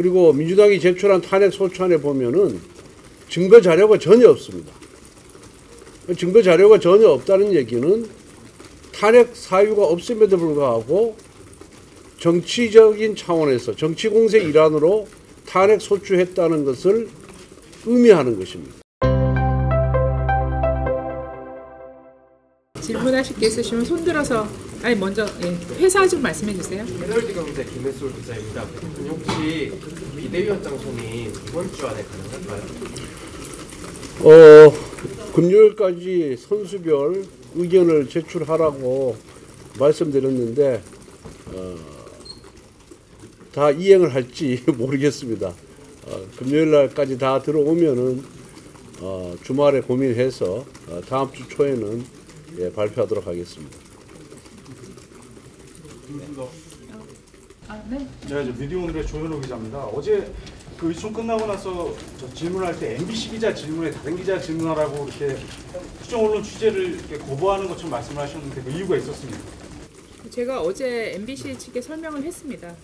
그리고 민주당이 제출한 탄핵 소추안에 보면은 증거 자료가 전혀 없습니다. 증거 자료가 전혀 없다는 얘기는 탄핵 사유가 없음에도 불구하고 정치적인 차원에서 정치 공세 일환으로 탄핵 소추했다는 것을 의미하는 것입니다. 질문하실 게 있으시면 손들어서 먼저 회사 좀 말씀해 주세요. 해설지검사 김혜솔 기자입니다. 혹시 비대위원장 손이 이번 주 안에 가능할까요? 금요일까지 선수별 의견을 제출하라고 말씀드렸는데 다 이행을 할지 모르겠습니다. 금요일 날까지 다 들어오면은 주말에 고민해서 다음 주 초에는 발표하도록 하겠습니다. 네. 제가 이제 미디어오늘의 조현호 기자입니다. 어제 그 이총 끝나고 나서 저 질문할 때 MBC 기자 질문에 다른 기자 질문하라고 이렇게 특정 언론 취재를 이렇게 거부하는 것처럼 말씀을 하셨는데 그 이유가 있었습니까? 제가 어제 MBC 측에 설명을 했습니다.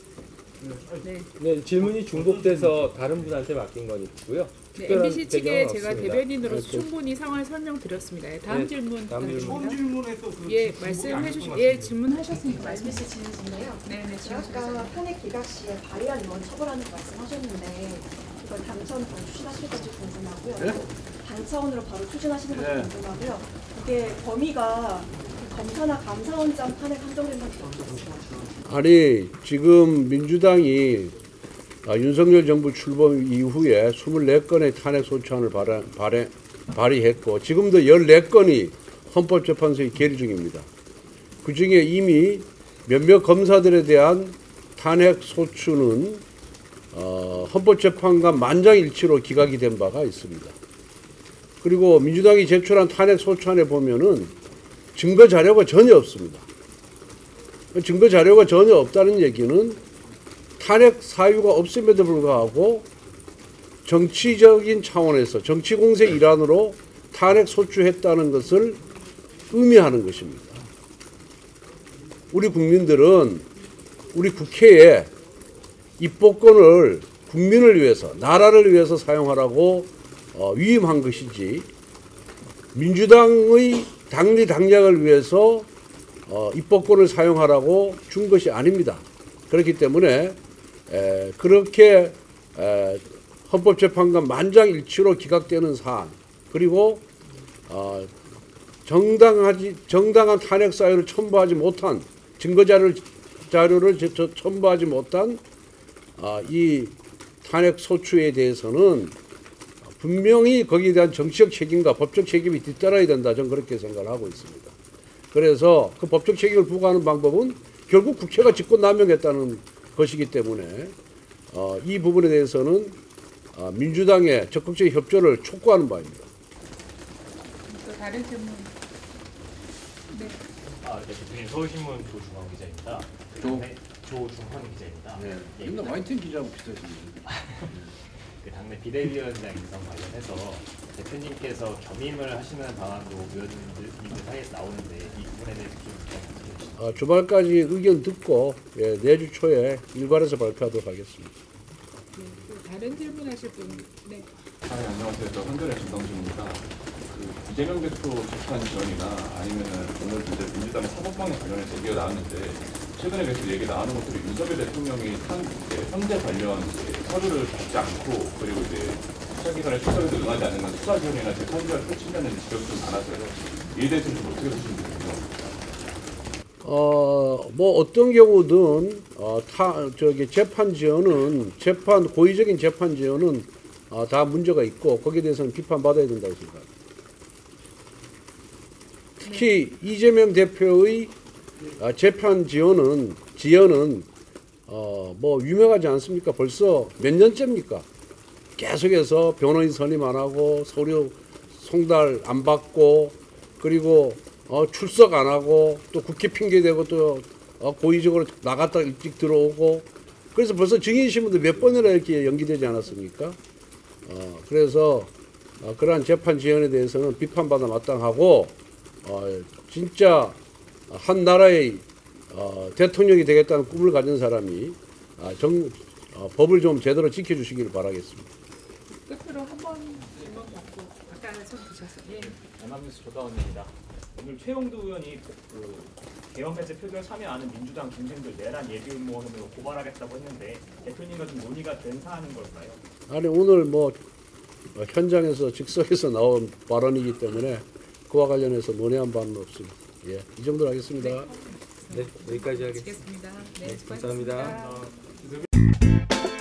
네, 질문이 중복돼서 다른 분한테 맡긴 건 있고요. 네, MBC 측에 제가 없습니다. 대변인으로서 충분히 상황을 설명드렸습니다. 다음 질문 처음 질문에서 말씀해 주시고 질문하셨으니까 말씀해 주시는데요. 네, 아까 탄핵 기각 시에 발의한 의원 처벌하는 거 말씀하셨는데 이걸 당차원으로 바로 추진하실 건지 궁금하고요. 당차원으로 바로 추진하시는 건지 궁금하고요. 이게 범위가 검사나 감사원장 탄핵 한정된다는 게 없었어요. 아니 지금 민주당이 윤석열 정부 출범 이후에 24건의 탄핵 소추안을 발의했고 지금도 14건이 헌법재판소에 계류 중입니다. 그중에 이미 몇몇 검사들에 대한 탄핵 소추는 헌법재판관 만장일치로 기각이 된 바가 있습니다. 그리고 민주당이 제출한 탄핵 소추안에 보면은 증거 자료가 전혀 없습니다. 증거 자료가 전혀 없다는 얘기는 탄핵 사유가 없음에도 불구하고 정치적인 차원에서 정치 공세 일환으로 탄핵 소추했다는 것을 의미하는 것입니다. 우리 국민들은 우리 국회에 입법권을 국민을 위해서 나라를 위해서 사용하라고 위임한 것이지 민주당의 당리 당략을 위해서 입법권을 사용하라고 준 것이 아닙니다. 그렇기 때문에 그렇게 헌법재판관 만장일치로 기각되는 사안 그리고 정당한 탄핵 사유를 첨부하지 못한 증거 자료를 첨부하지 못한 이 탄핵 소추에 대해서는 분명히 거기에 대한 정치적 책임과 법적 책임이 뒤따라야 된다. 저는 그렇게 생각을 하고 있습니다. 그래서 그 법적 책임을 부과하는 방법은 결국 국회가 직권남용했다는 것이기 때문에 이 부분에 대해서는 민주당의 적극적인 협조를 촉구하는 바입니다. 또 다른 질문. 네. 대표님 서울신문 조중환 기자입니다. 조중환 기자입니다. 네. 맨날 와이튼 기자하고 비슷하십니다. 당내 비대위원장 인선 관련해서 대표님께서 겸임을 하시는 방안도 의원님들 사이에서 나오는데 이 부분에 대해서 좀 주말까지 의견 듣고 내주 초에 일괄해서 발표하도록 하겠습니다. 다른 질문하실 분. 네. 안녕하세요. 저 한겨레 전당주입니다. 이재명 대표 재판 지원이나 아니면은 오늘 이제 민주당의 사법방해 관련해서 얘기가 나왔는데 최근에 계속 얘기 나오는 것들이 윤석열 대통령이 현재 관련 서류를 받지 않고 그리고 이제 수사기관의 수사에도 응하지 않는 건 수사 지원이나 재판 지원을 펼친다는 지적이 좀 많아서요. 이에 대해서 좀 어떻게 보시는지 궁금합니다. 뭐 어떤 경우든 재판 지원은 고의적인 재판 지원은 다 문제가 있고 거기에 대해서는 비판받아야 된다고 생각합니다. 특히 이재명 대표의 재판 지연은 뭐 유명하지 않습니까? 벌써 몇 년째입니까? 계속해서 변호인 선임 안 하고 서류 송달 안 받고 그리고 출석 안 하고 또 국회 핑계대고 또 고의적으로 나갔다 일찍 들어오고 그래서 벌써 증인신문도 몇 번이나 이렇게 연기되지 않았습니까? 그래서 그러한 재판 지연에 대해서는 비판받아 마땅하고 진짜 한 나라의 대통령이 되겠다는 꿈을 가진 사람이 법을 좀 제대로 지켜주시기를 바라겠습니다. 끝으로 한 번 질문 받고 아까 손 드셨어요. 예. 연합뉴스 조다원입니다. 오늘 최용두 의원이 그 개헌 배제 표결 참여하는 민주당 동생들 내란 예비의무 혐의로 고발하겠다고 했는데 대표님과 좀 논의가 된 사안인 걸까요? 아니 오늘 뭐 현장에서 즉석에서 나온 발언이기 때문에 그와 관련해서 논의한 바는 없습니다. 예, 이 정도로 하겠습니다. 네, 여기까지 하겠습니다. 마치겠습니다. 네, 감사합니다. 수고하셨습니다.